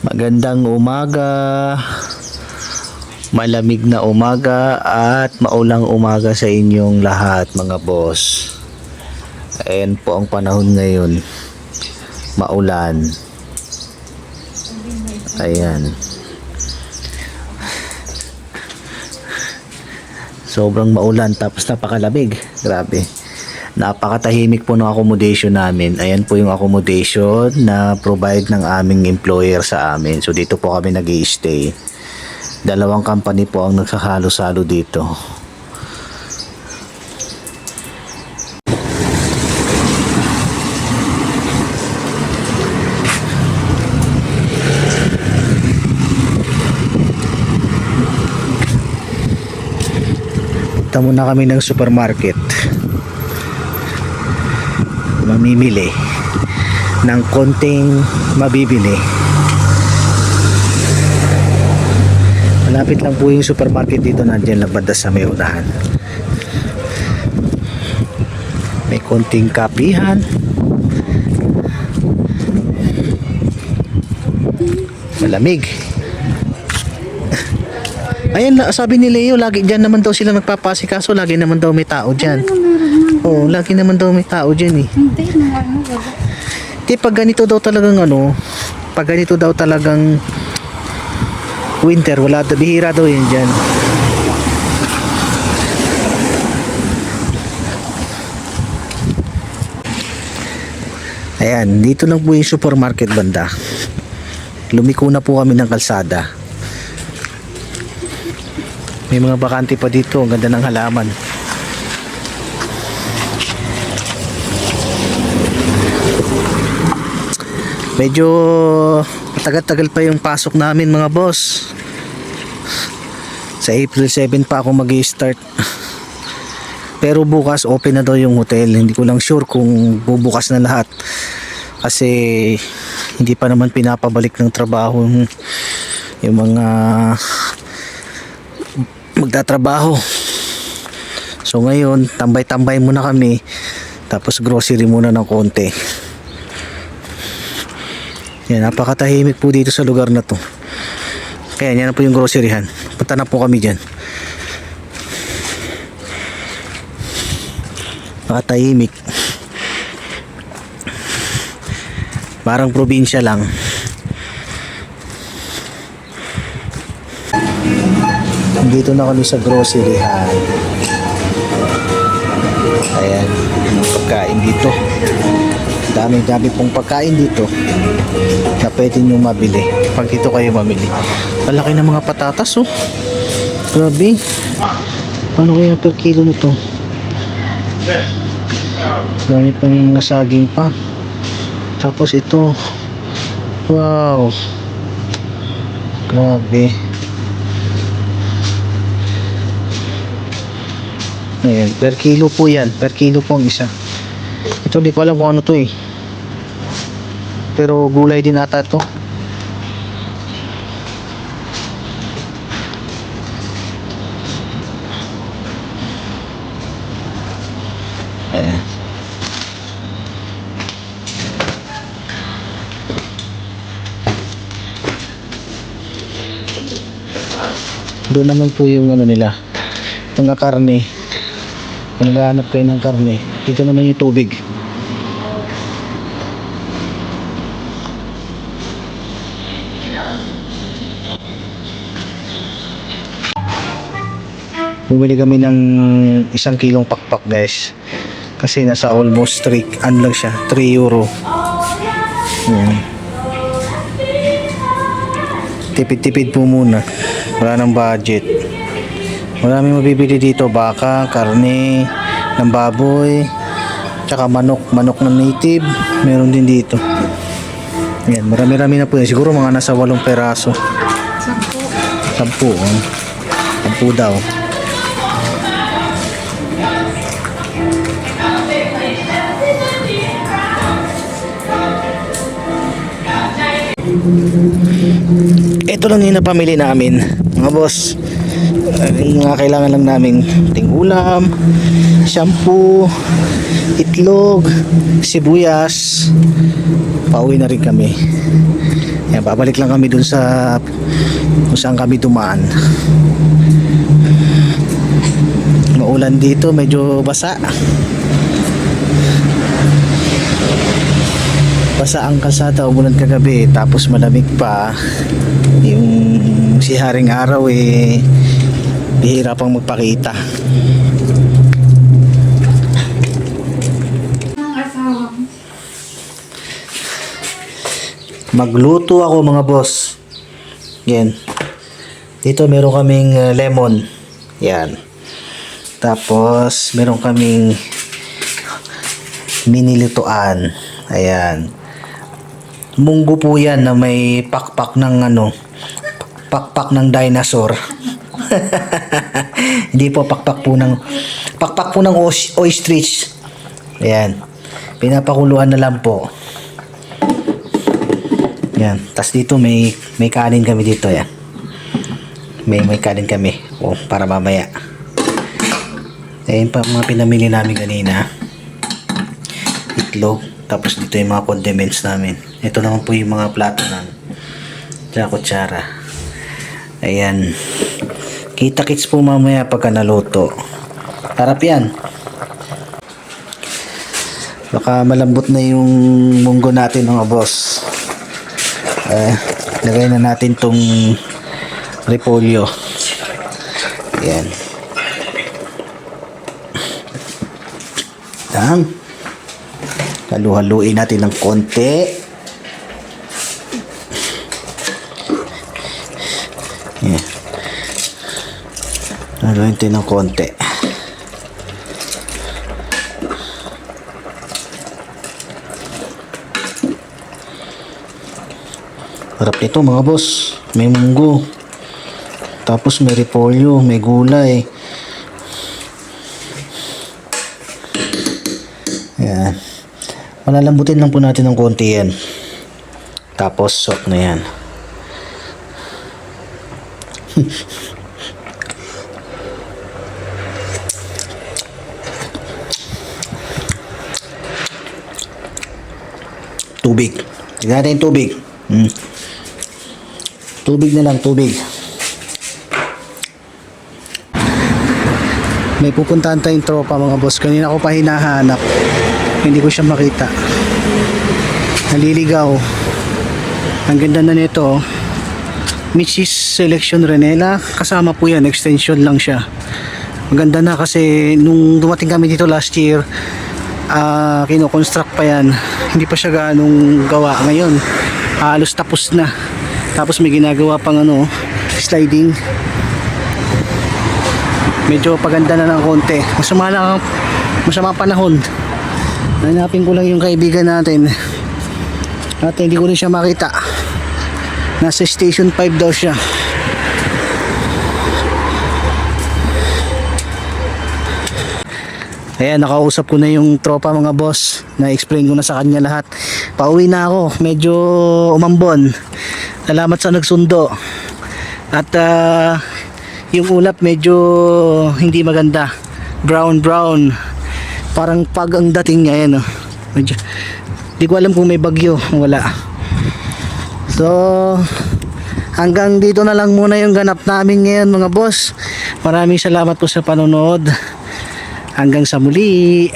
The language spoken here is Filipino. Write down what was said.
Magandang umaga, malamig na umaga at maulang umaga sa inyong lahat mga boss. Ayan po ang panahon ngayon, maulan. Ayan. Sobrang maulan tapos napakalamig. Grabe. Napakatahimik po ng accommodation namin. Ayan po yung accommodation na provide ng aming employer sa amin. So dito po kami nag-i-stay. Dalawang company po ang nagsahalo-salo dito. Punta muna kami ng supermarket. Mamimili ng konting mabibili. Malapit lang po yung supermarket dito, nandiyan lang banda sa may unahan. May konting kapihan. Malamig. Ayan, sabi ni Leo, lagi dyan naman daw sila nagpapasikaso, lagi naman daw may tao dyan. Oo, lagi naman daw may tao dyan eh. Hindi naman, wala. Di, pag ganito daw talagang pag ganito daw talagang winter, wala, bihira daw yun dyan. Ayan, dito lang po yung supermarket banda. Lumiko na po kami ng kalsada. May mga bakante pa dito, ang ganda ng halaman. Medyo tagal-tagal pa yung pasok namin mga boss. Sa April 7 pa ako mag-i-start. Pero bukas open na daw yung hotel. Hindi ko lang sure kung bubukas na lahat. Kasi hindi pa naman pinapabalik ng trabaho yung mga magtatrabaho. So ngayon, tambay-tambay muna kami. Tapos grocery muna ng konti. Yan, napakatahimik po dito sa lugar na to. Kaya yan na po yung groceryhan. Punta na po kami dyan. Napakatahimik. Parang probinsya lang. Dito na kami sa groceryhan. Ayan, yung pagkain dito. Dami-dami pong pagkain dito na pwede nyo mabili pag dito kayo mamili. Malaki na mga patatas oh. Grabe. Paano kaya per kilo nito? Dami pang nasaging pa. Tapos ito. Wow. Grabe. Ayan, per kilo po yan. Per kilo po ang isa. Ito, di ko alam kung ano to eh. Pero gulay din ata to. Ayan. Doon naman po yung ano nila, mga karne. Kung naghahanap kayo ng karne, dito naman yung tubig. Bumili kami ng 1 kilong pakpak guys. Kasi nasa almost 3, ano lang siya, 3 euro. Ayan. Tipid-tipid po muna. Wala nang budget. Maraming mabibili dito, baka, karne ng baboy, tsaka manok ng native, meron din dito. Yan, marami-rami na po yan. Siguro mga nasa 8 peraso. 10. 10 daw. Ito lang yung napamili namin mga boss. Yung mga kailangan lang namin, ting ulam, shampoo, itlog, sibuyas. Pauwi na rin kami. Yan, babalik lang kami dun sa kung saan kami dumaan. Maulan dito, medyo basa. Basa ang kalsada, umulan kagabi, tapos malamig pa. Yung si Haring Araw bihira pang magpakita. Magluto ako mga boss. Yan. Dito meron kaming lemon. Yan. Tapos meron kaming minilituan. Ayan. Munggo po yan na may pakpak ng pakpak ng dinosaur. Hindi po pakpak po ng ostrich. Ayan. Pinapakuluan na lang po. Yan. Tas dito may kanin kami dito yan. May kanin kami para mamaya. Ayan pa mga pinamili namin kanina. Itlog. Tapos dito yung mga condiments namin. Ito naman po yung mga plato namin. Tsaka kutsara. Ayan. Kita-kits po mamaya pagka naluto. Harap yan. Baka malambot na yung munggo natin mga boss. Lagay na natin tong repolyo. Ayan. Halu-haluin natin ng konti. Ayan. Haluin natin ng konti. Harap nito mga boss. May munggo. Tapos may repolyo, may gulay. Ayan. Malalambutin lang po natin ng konti yan. Tapos sok na yan. Tubig. Tignan natin yung tubig. Tubig na lang, tubig. May pupuntahan tayong tropa mga boss. Kanina ko pa hinahanap. Hindi ko siya makita. Naliligaw. Ang ganda na nito. Mrs. Selection Renela. Kasama po yan. Extension lang siya. Maganda na kasi nung dumating kami dito last year, kino-construct pa yan. Hindi pa siya gaanong gawa. Ngayon, halos tapos na. Tapos may ginagawa pang sliding. Medyo paganda na ng konti. Masama panahon. Hanapin ko lang yung kaibigan natin. At hindi ko rin siya makita. Nasa station 5 daw siya. Ayan, nakausap ko na yung tropa mga boss. Na-explain ko na sa kanya lahat. Pauwi na ako. Medyo umambon. Salamat sa nagsundo. At yung ulap medyo hindi maganda. Brown. Parang pag ang dating niya yan. Medyo, di ko alam kung may bagyo. Wala. So, hanggang dito na lang muna yung ganap namin ngayon mga boss. Maraming salamat po sa panonood. Hanggang sa muli.